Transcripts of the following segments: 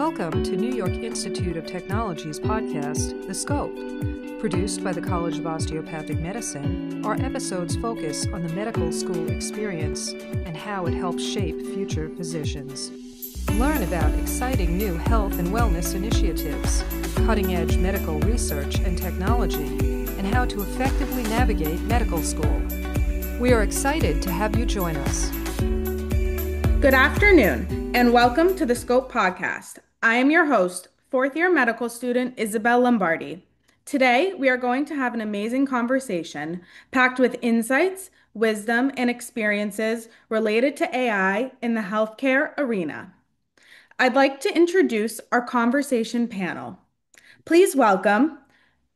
Welcome to New York Institute of Technology's podcast, The Scope. Produced by the College of Osteopathic Medicine, our episodes focus on the medical school experience and how it helps shape future physicians. Learn about exciting new health and wellness initiatives, cutting-edge medical research and technology, and how to effectively navigate medical school. We are excited to have you join us. Good afternoon, and welcome to the Scope Podcast. I am your host, fourth-year medical student Isabel Lombardi. Today, we are going to have an amazing conversation packed with insights, wisdom, and experiences related to AI in the healthcare arena. I'd like to introduce our conversation panel. Please welcome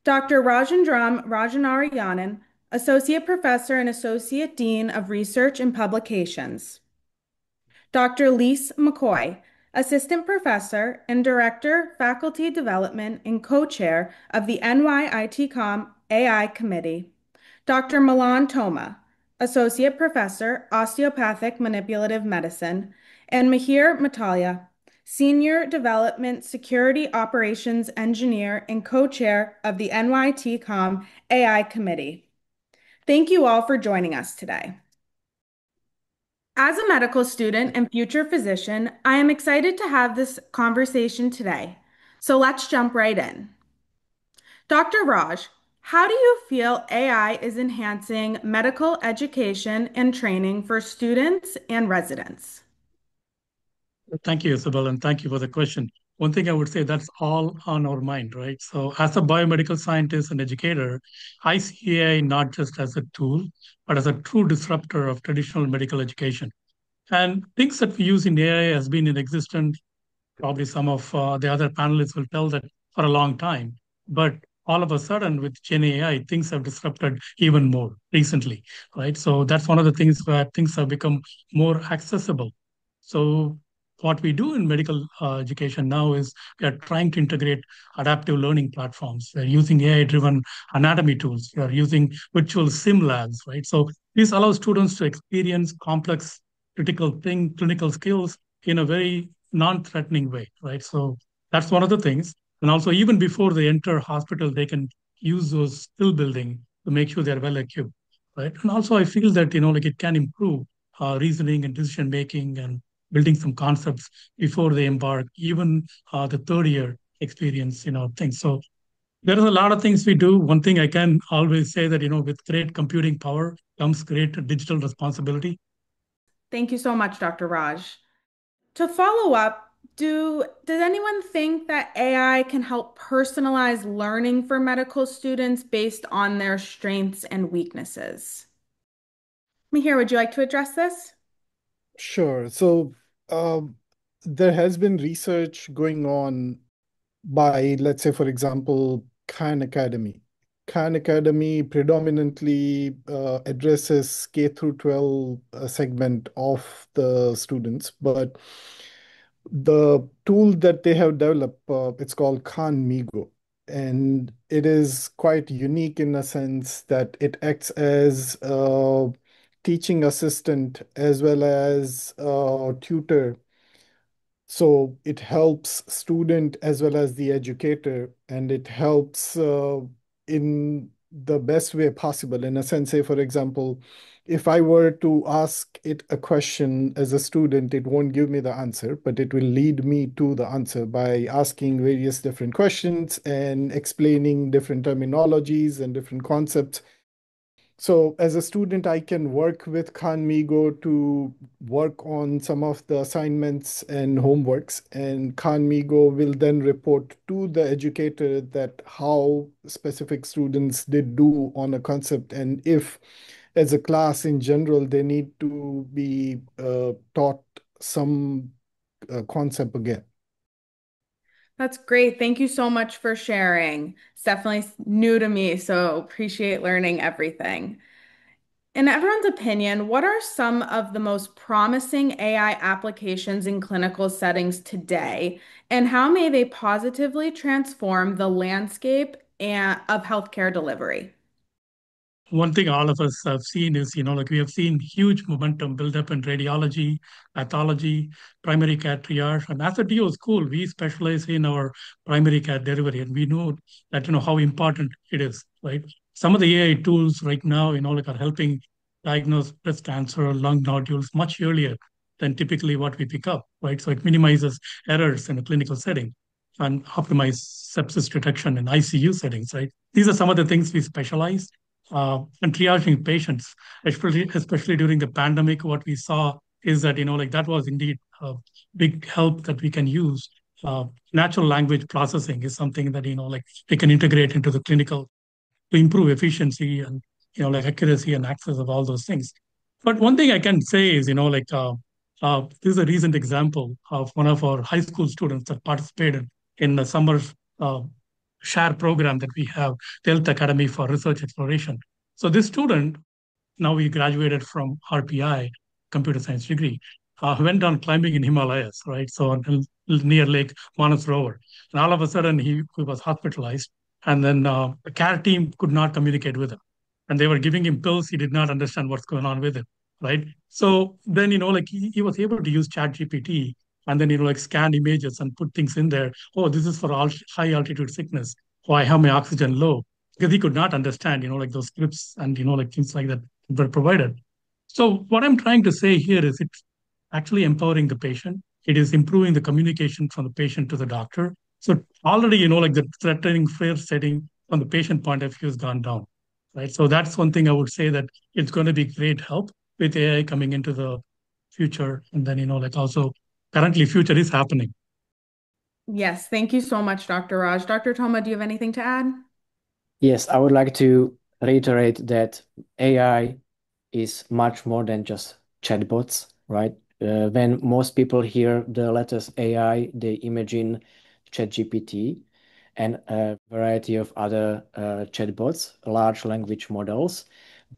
Dr. Rajendram Rajanarayanan, Associate Professor and Associate Dean of Research and Publications. Dr. Lise McCoy, Assistant Professor and Director, Faculty Development and Co-Chair of the NYITCOM AI Committee. Dr. Milan Toma, Associate Professor, Osteopathic Manipulative Medicine. And Mihir Matalia, Senior Development Security Operations Engineer and Co-Chair of the NYITCOM AI Committee. Thank you all for joining us today. As a medical student and future physician, I am excited to have this conversation today. So let's jump right in. Dr. Raj, how do you feel AI is enhancing medical education and training for students and residents? Thank you, Isabel, and thank you for the question. One thing I would say that's all on our mind, right? So, as a biomedical scientist and educator, I see AI not just as a tool, but as a true disruptor of traditional medical education. And things that we use in AI has been in existence. Probably some of the other panelists will tell that for a long time. But all of a sudden, with Gen AI, things have disrupted even more recently, right? So that's one of the things where things have become more accessible. So what we do in medical education now is we are trying to integrate adaptive learning platforms. We're using AI-driven anatomy tools. We are using virtual sim labs, right? So this allows students to experience complex clinical skills in a very non-threatening way, right? So that's one of the things. And also, even before they enter hospital, they can use those skill building to make sure they're well equipped, right? And also, I feel that like it can improve reasoning and decision making and building some concepts before they embark, even the third year experience, things. So there is a lot of things we do. One thing I can always say that with great computing power comes great digital responsibility. Thank you so much, Dr. Raj. To follow up, does anyone think that AI can help personalize learning for medical students based on their strengths and weaknesses? Mihir, would you like to address this? Sure. So um, there has been research going on by, let's say, for example, Khan Academy. Khan Academy predominantly addresses K through 12 segment of the students, but the tool that they have developed, it's called Khan Migo, and it is quite unique in a sense that it acts as a teaching assistant as well as a tutor, so it helps student as well as the educator, and it helps in the best way possible. In a sense, say for example, if I were to ask it a question as a student, it won't give me the answer, but it will lead me to the answer by asking various different questions and explaining different terminologies and different concepts. So as a student, I can work with Khanmigo to work on some of the assignments and homeworks, and Khanmigo will then report to the educator that how specific students did do on a concept, and if, as a class in general, they need to be taught some concept again. That's great. Thank you so much for sharing. It's definitely new to me, so appreciate learning everything. In everyone's opinion, what are some of the most promising AI applications in clinical settings today, and how may they positively transform the landscape of healthcare delivery? one thing all of us have seen is, like we have seen huge momentum build up in radiology, pathology, primary care triage. And as a DO school, we specialize in our primary care delivery, and we know that, how important it is, right? Some of the AI tools right now, like are helping diagnose breast cancer or lung nodules much earlier than typically what we pick up, right? So it minimizes errors in a clinical setting and optimize sepsis detection in ICU settings, right? These are some of the things we specialize and triaging patients, especially during the pandemic. What we saw is that like that was indeed a big help that we can use. Natural language processing is something that like we can integrate into the clinical to improve efficiency and like accuracy and access of all those things. But one thing I can say is this is a recent example of one of our high school students that participated in the summer uh, share program that we have, the Health Academy for Research Exploration. So this student, now he graduated from RPI, computer science degree, went on climbing in Himalayas, right? So near Lake Manasrovar. And all of a sudden he was hospitalized. And then the care team could not communicate with him. And they were giving him pills. He did not understand what's going on with him, right? So then, like he was able to use ChatGPT and then, like scan images and put things in there. Oh, this is for all high altitude sickness. Oh, I have my oxygen low, because he could not understand, like those scripts and, like things like that were provided. So what I'm trying to say here is it's actually empowering the patient. It is improving the communication from the patient to the doctor. So already, like the threatening fear setting from the patient point of view has gone down, right? So that's one thing I would say, that it's going to be great help with AI coming into the future. And then, like also currently future is happening. Yes, thank you so much, Dr. Raj. Dr. Toma, do you have anything to add? Yes, I would like to reiterate that AI is much more than just chatbots, right? When most people hear the letters AI, they imagine ChatGPT and a variety of other chatbots, large language models.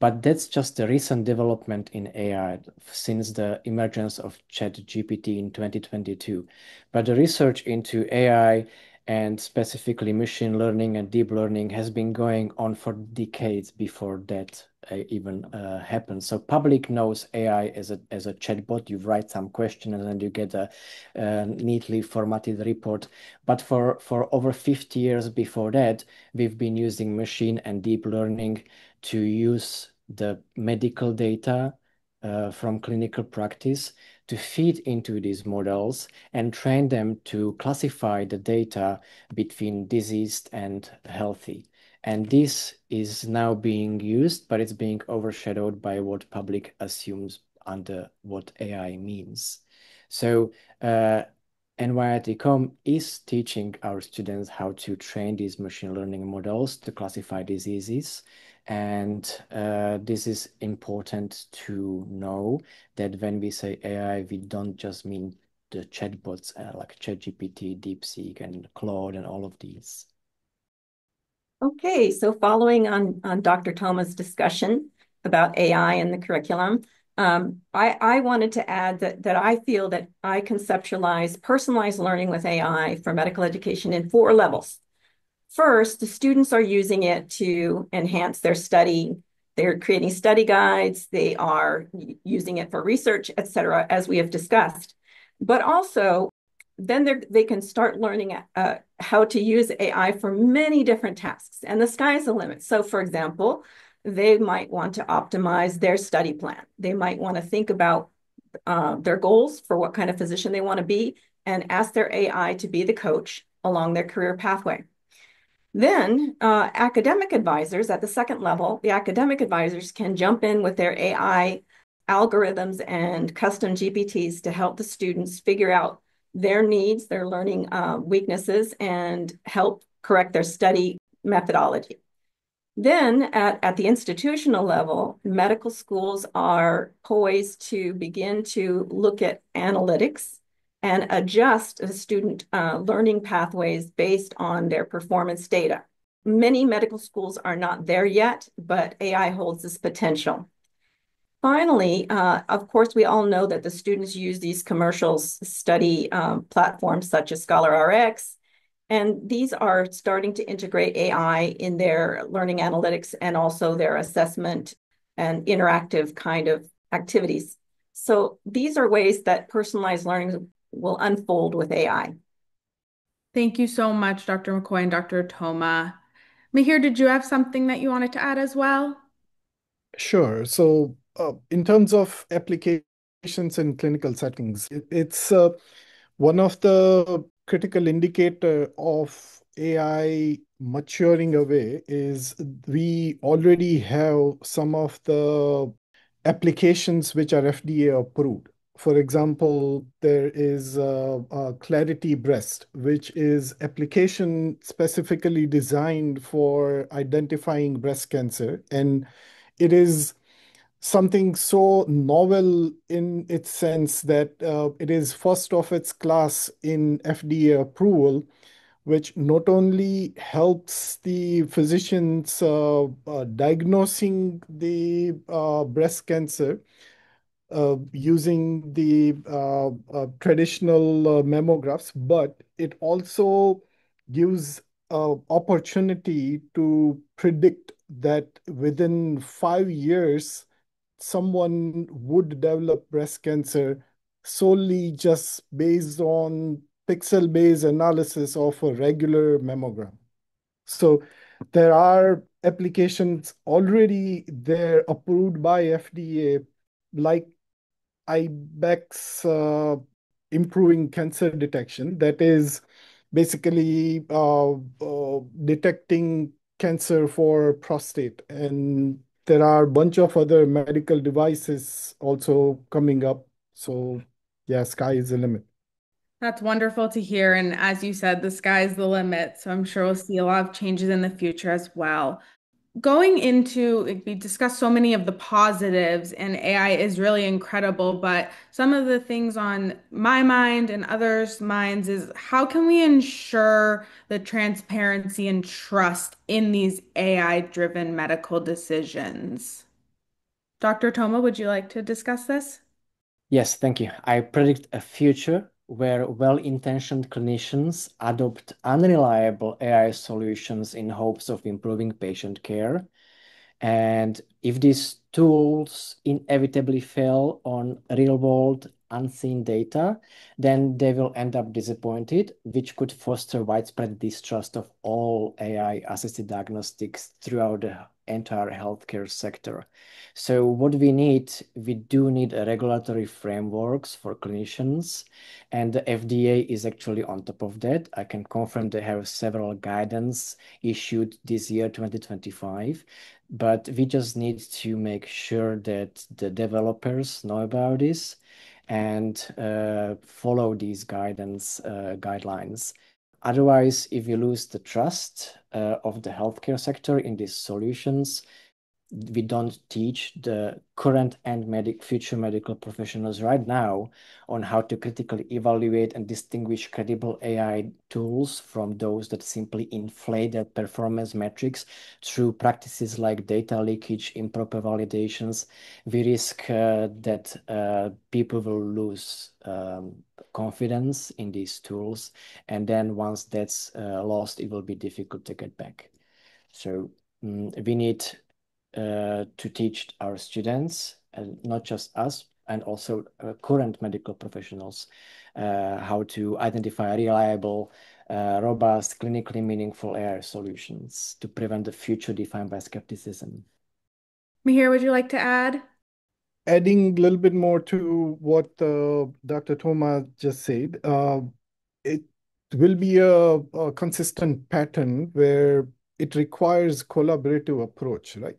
But that's just a recent development in AI since the emergence of ChatGPT in 2022. But the research into AI and specifically machine learning and deep learning has been going on for decades before that even happened. So public knows AI as a chatbot. You write some question and then you get a neatly formatted report. But for over 50 years before that, we've been using machine and deep learning to use the medical data from clinical practice to feed into these models and train them to classify the data between diseased and healthy. And this is now being used, but it's being overshadowed by what public assumes under what AI means. So NYIT.com is teaching our students how to train these machine learning models to classify diseases. And this is important to know that when we say AI, we don't just mean the chatbots like ChatGPT, DeepSeek, and Claude, and all of these. Okay, so following on Dr. Toma's discussion about AI and the curriculum, I wanted to add that I feel that I conceptualize personalized learning with AI for medical education in 4 levels. First, the students are using it to enhance their study. They're creating study guides. They are using it for research, et cetera, as we have discussed. But also, then they can start learning how to use AI for many different tasks, and the sky's the limit. So, for example, they might want to optimize their study plan. They might want to think about their goals for what kind of physician they want to be and ask their AI to be the coach along their career pathway. Then academic advisors at the second level, the academic advisors can jump in with their AI algorithms and custom GPTs to help the students figure out their needs, their learning weaknesses, and help correct their study methodology. Then at the institutional level, medical schools are poised to begin to look at analytics and adjust the student learning pathways based on their performance data. Many medical schools are not there yet, but AI holds this potential. Finally, of course, we all know that the students use these commercial study platforms such as ScholarRx And these are starting to integrate AI in their learning analytics and also their assessment and interactive kind of activities. So these are ways that personalized learning will unfold with AI. Thank you so much, Dr. McCoy and Dr. Toma. Mihir, did you have something that you wanted to add as well? Sure. So, in terms of applications in clinical settings, it's one of the critical indicator of AI maturing away is we already have some of the applications which are FDA approved. For example, there is Clarity Breast, which is application specifically designed for identifying breast cancer, and it is something so novel in its sense that it is first of its class in FDA approval, which not only helps the physicians diagnosing the breast cancer using the traditional mammographs, but it also gives opportunity to predict that within 5 years, someone would develop breast cancer solely just based on pixel-based analysis of a regular mammogram. So there are applications already there approved by FDA, like IBEX improving cancer detection, that is basically detecting cancer for prostate. And there are a bunch of other medical devices also coming up. So yeah, sky is the limit. That's wonderful to hear. And as you said, the sky's the limit. So I'm sure we'll see a lot of changes in the future as well. Going into, we discussed so many of the positives, and AI is really incredible. But some of the things on my mind and others' minds is how can we ensure the transparency and trust in these AI-driven medical decisions? Dr. Toma, would you like to discuss this? Yes, thank you. I predict a future where well-intentioned clinicians adopt unreliable AI solutions in hopes of improving patient care. And if these tools inevitably fail on real-world unseen data, then they will end up disappointed, which could foster widespread distrust of all AI-assisted diagnostics throughout the entire healthcare sector. So what we do need a regulatory frameworks for clinicians, and the FDA is actually on top of that. I can confirm they have several guidance issued this year, 2025, but we just need to make sure that the developers know about this and follow these guidelines. Otherwise, if you lose the trust of the healthcare sector in these solutions, we don't teach the current and future medical professionals right now on how to critically evaluate and distinguish credible AI tools from those that simply inflate their performance metrics through practices like data leakage, improper validations. We risk that people will lose confidence in these tools, and then once that's lost, it will be difficult to get back. So we need to teach our students, and not just us, and also current medical professionals, how to identify reliable, robust, clinically meaningful AI solutions to prevent the future defined by skepticism. Mihir, would you like to add? Adding a little bit more to what Dr. Thoma just said, it will be a consistent pattern where it requires collaborative approach, right?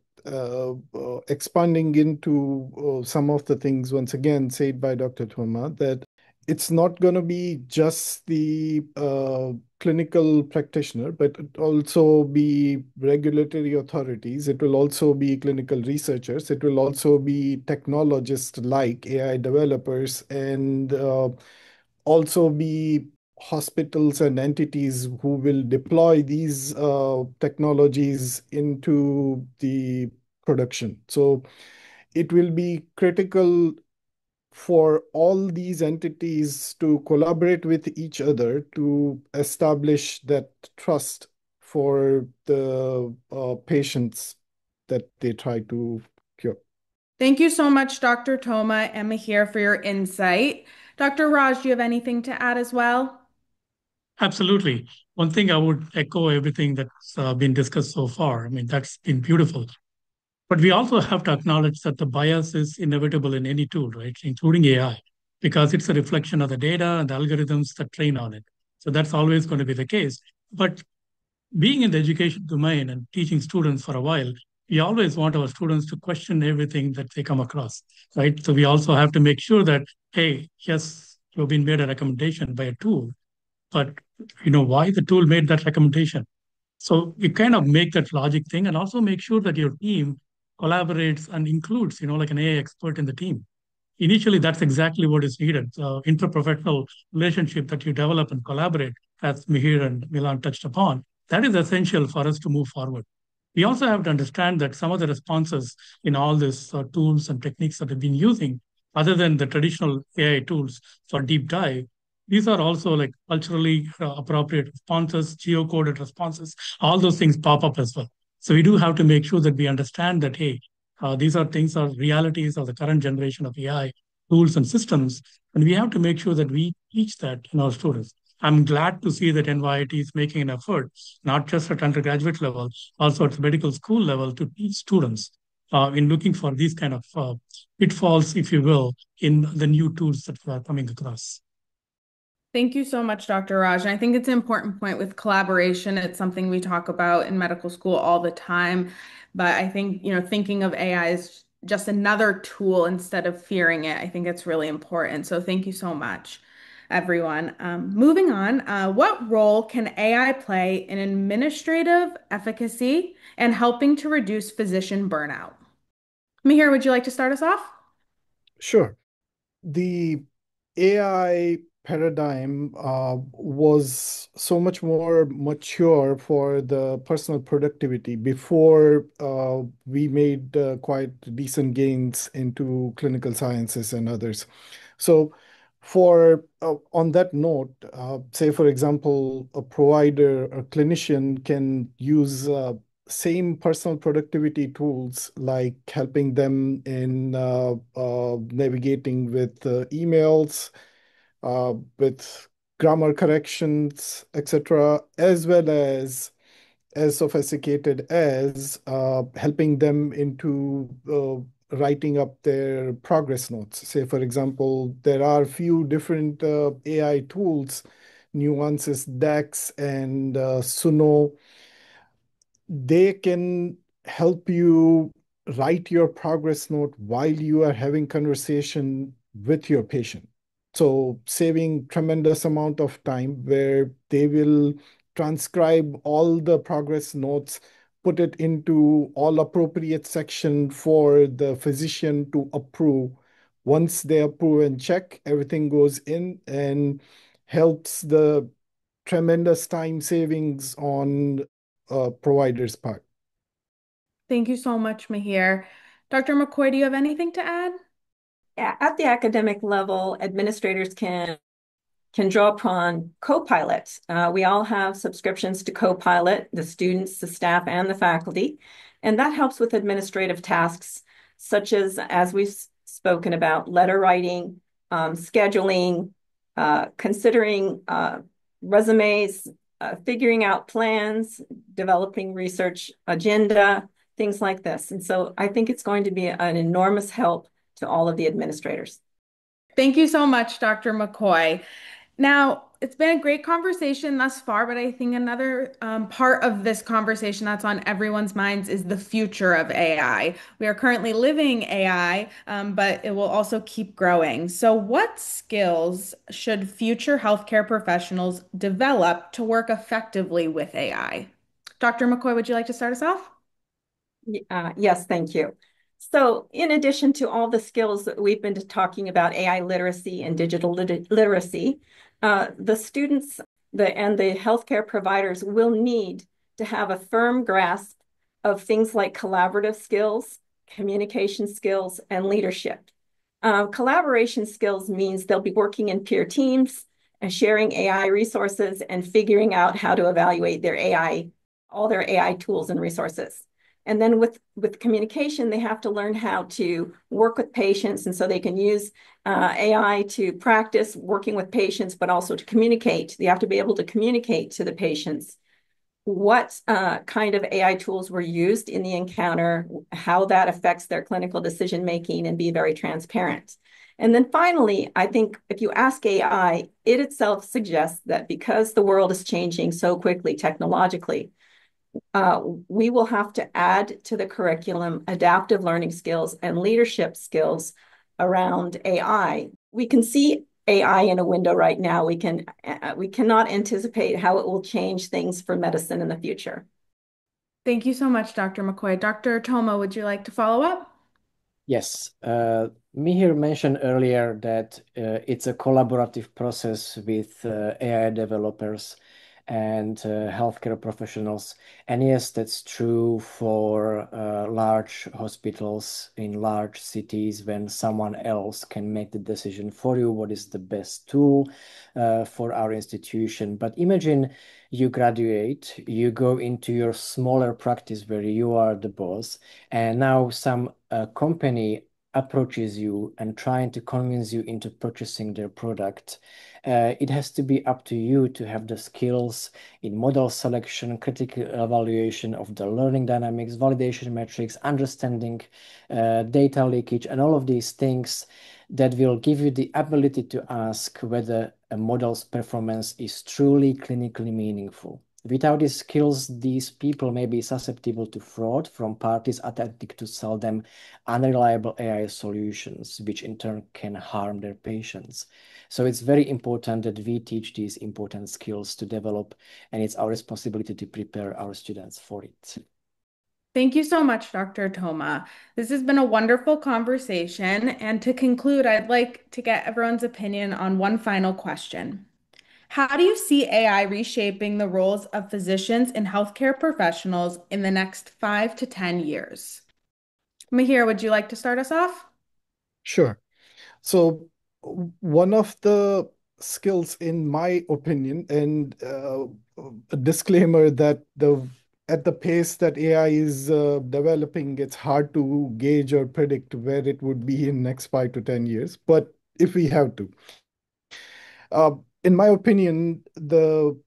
Expanding into some of the things once again said by Dr. Thoma, that it's not going to be just the clinical practitioner, but it also be regulatory authorities. It will also be clinical researchers. It will also be technologists like AI developers, and also be hospitals and entities who will deploy these technologies into the production. So it will be critical for all these entities to collaborate with each other to establish that trust for the patients that they try to cure. Thank you so much, Dr. Toma and Mahir, for your insight. Dr. Raj, do you have anything to add as well? Absolutely. One thing I would echo everything that's been discussed so far. I mean, that's been beautiful. But we also have to acknowledge that the bias is inevitable in any tool, right, including AI, because it's a reflection of the data and the algorithms that train on it. So that's always going to be the case. But being in the education domain and teaching students for a while, we always want our students to question everything that they come across, right? So we also have to make sure that, hey, yes, you've been made a recommendation by a tool, but you know why the tool made that recommendation. So you kind of make that logic thing and also make sure that your team collaborates and includes, like an AI expert in the team. Initially, that's exactly what is needed. The interprofessional relationship that you develop and collaborate, as Mihir and Milan touched upon, that is essential for us to move forward. We also have to understand that some of the responses in all these tools and techniques that we've been using, other than the traditional AI tools for deep dive, these are also like culturally appropriate responses, geocoded responses. All those things pop up as well. So we do have to make sure that we understand that, hey, these are things are realities of the current generation of AI tools and systems, and we have to make sure that we teach that in our students. I'm glad to see that NYIT is making an effort, not just at undergraduate level, also at the medical school level, to teach students in looking for these kind of pitfalls, if you will, in the new tools that we are coming across. Thank you so much, Dr. Raj. And I think it's an important point with collaboration. It's something we talk about in medical school all the time. But I think, thinking of AI as just another tool instead of fearing it, I think it's really important. So thank you so much, everyone. Moving on, what role can AI play in administrative efficacy and helping to reduce physician burnout? Mihir, would you like to start us off? Sure. The AI paradigm was so much more mature for the personal productivity before we made quite decent gains into clinical sciences and others. So, for on that note, say for example, a provider, a clinician can use same personal productivity tools like helping them in navigating with emails, with grammar corrections, etc., as well as sophisticated as helping them into writing up their progress notes. Say, for example, there are a few different AI tools, Nuances, DAX, and Suno. They can help you write your progress note while you are having conversation with your patient. So saving tremendous amount of time where they will transcribe all the progress notes, put it into all appropriate section for the physician to approve. Once they approve and check, everything goes in and helps the tremendous time savings on provider's part. Thank you so much, Mahir. Dr. McCoy, do you have anything to add? At the academic level, administrators can draw upon Copilot. We all have subscriptions to Copilot, the students, the staff, and the faculty. And that helps with administrative tasks, such as we've spoken about, letter writing, scheduling, considering resumes, figuring out plans, developing research agenda, things like this. And so I think it's going to be an enormous help to all of the administrators. Thank you so much, Dr. McCoy. Now, it's been a great conversation thus far, but I think another part of this conversation that's on everyone's minds is the future of AI. We are currently living AI, but it will also keep growing. So, what skills should future healthcare professionals develop to work effectively with AI? Dr. McCoy, would you like to start us off? Yes, thank you. So in addition to all the skills that we've been talking about, AI literacy and digital literacy, the students and the healthcare providers will need to have a firm grasp of things like collaborative skills, communication skills, and leadership. Collaboration skills means they'll be working in peer teams and sharing AI resources and figuring out how to evaluate their AI, all their AI tools and resources. And then with communication, they have to learn how to work with patients. And so they can use AI to practice working with patients, but also to communicate. They have to be able to communicate to the patients what kind of AI tools were used in the encounter, how that affects their clinical decision making, and be very transparent. And then finally, I think if you ask AI, it itself suggests that because the world is changing so quickly technologically, we will have to add to the curriculum adaptive learning skills and leadership skills around AI. We can see AI in a window right now. We cannot anticipate how it will change things for medicine in the future. Thank you so much, Dr. McCoy. Dr. Toma, would you like to follow up? Yes, Mihir mentioned earlier that it's a collaborative process with AI developers and healthcare professionals. And yes, that's true for large hospitals in large cities when someone else can make the decision for you what is the best tool for our institution. But imagine you graduate, you go into your smaller practice where you are the boss, and now some company approaches you and trying to convince you into purchasing their product. It has to be up to you to have the skills in model selection, critical evaluation of the learning dynamics, validation metrics, understanding data leakage, and all of these things that will give you the ability to ask whether a model's performance is truly clinically meaningful. Without these skills, these people may be susceptible to fraud from parties attempting to sell them unreliable AI solutions, which in turn can harm their patients. So it's very important that we teach these important skills to develop, and it's our responsibility to prepare our students for it. Thank you so much, Dr. Toma. This has been a wonderful conversation. And to conclude, I'd like to get everyone's opinion on one final question. How do you see AI reshaping the roles of physicians and healthcare professionals in the next 5 to 10 years? Mahir, would you like to start us off? Sure. So one of the skills, in my opinion, and a disclaimer that at the pace that AI is developing, it's hard to gauge or predict where it would be in next 5 to 10 years. But if we have to, in my opinion, the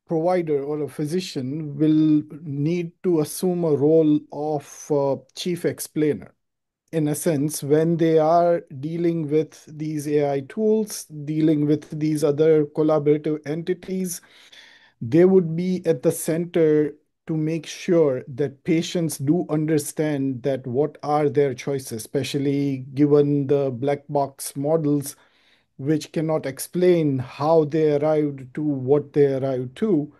provider or a physician will need to assume a role of chief explainer. In a sense, when they are dealing with these AI tools, dealing with these other collaborative entities, they would be at the center to make sure that patients do understand that what are their choices, especially given the black box models, which cannot explain how they arrived to what they arrived to.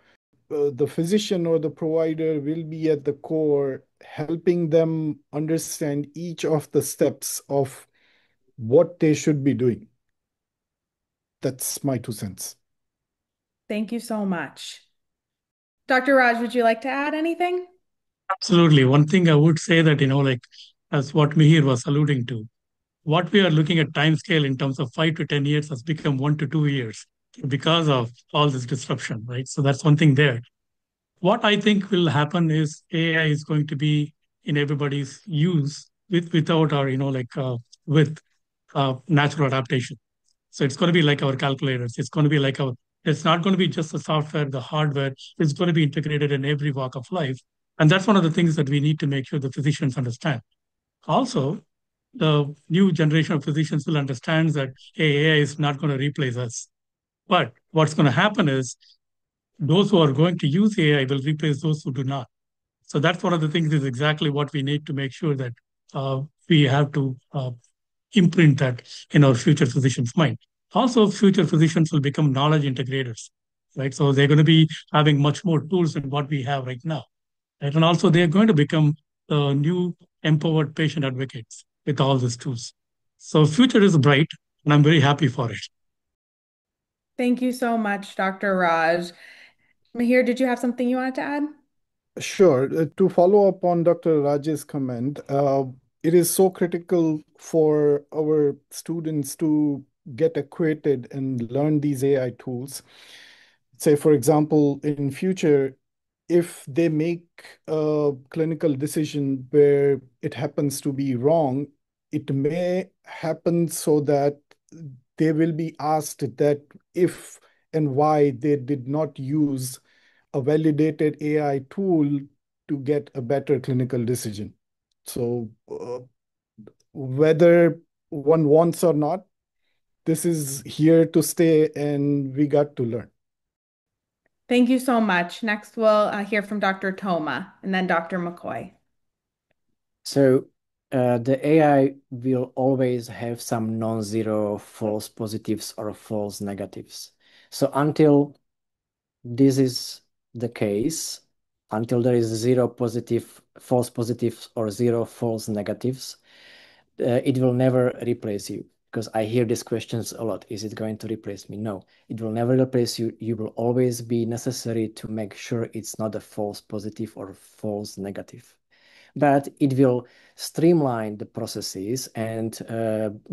The physician or the provider will be at the core, helping them understand each of the steps of what they should be doing. That's my 2 cents. Thank you so much. Dr. Raj, would you like to add anything? Absolutely. One thing I would say that, like as what Mihir was alluding to, what we are looking at time scale in terms of 5 to 10 years has become 1 to 2 years because of all this disruption, right? So that's one thing there. What I think will happen is AI is going to be in everybody's use without or with natural adaptation. So it's going to be like our calculators. It's going to be like our. It's not going to be just the software, the hardware. It's going to be integrated in every walk of life, and that's one of the things that we need to make sure the physicians understand. Also, the new generation of physicians will understand that AI is not going to replace us. But what's going to happen is those who are going to use AI will replace those who do not. So that's one of the things is exactly what we need to make sure that we have to imprint that in our future physicians' mind. Also, future physicians will become knowledge integrators, right? So they're going to be having much more tools than what we have right now. Right? And also, they're going to become the new empowered patient advocates with all these tools. So future is bright, and I'm very happy for it. Thank you so much, Dr. Raj. Mahir, did you have something you wanted to add? Sure. To follow up on Dr. Raj's comment, it is so critical for our students to get acquainted and learn these AI tools. Say, for example, in future, if they make a clinical decision where it happens to be wrong, it may happen so that they will be asked that if and why they did not use a validated AI tool to get a better clinical decision. So, whether one wants or not, this is here to stay and we got to learn. Thank you so much. Next, we'll hear from Dr. Toma and then Dr. McCoy. So the AI will always have some non-zero false positives or false negatives. So until this is the case, until there is zero positive, false positives or zero false negatives, it will never replace you. Because I hear these questions a lot. Is it going to replace me? No, it will never replace you. You will always be necessary to make sure it's not a false positive or false negative. But it will streamline the processes and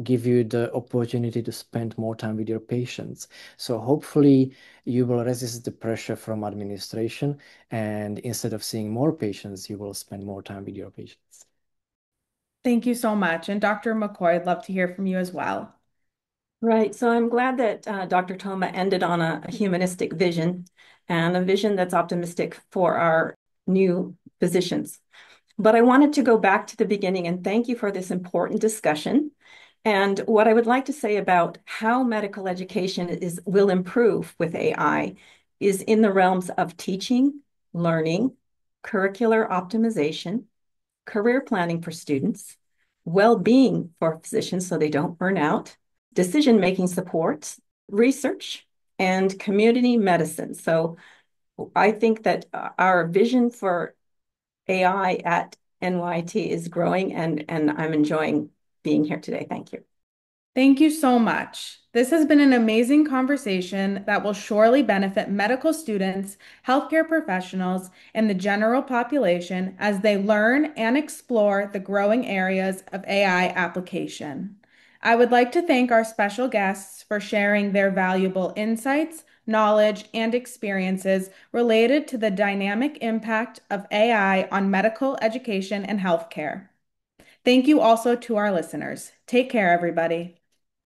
give you the opportunity to spend more time with your patients. So hopefully you will resist the pressure from administration, and instead of seeing more patients, you will spend more time with your patients. Thank you so much. And Dr. McCoy, I'd love to hear from you as well. Right. So I'm glad that Dr. Toma ended on a humanistic vision and a vision that's optimistic for our new physicians. But I wanted to go back to the beginning and thank you for this important discussion. And what I would like to say about how medical education will improve with AI is in the realms of teaching, learning, curricular optimization, career planning for students, well-being for physicians so they don't burn out, decision-making support, research, and community medicine. So I think that our vision for AI at NYT is growing, and I'm enjoying being here today. Thank you. Thank you so much. This has been an amazing conversation that will surely benefit medical students, healthcare professionals, and the general population as they learn and explore the growing areas of AI application. I would like to thank our special guests for sharing their valuable insights, knowledge, and experiences related to the dynamic impact of AI on medical education and healthcare. Thank you also to our listeners. Take care, everybody.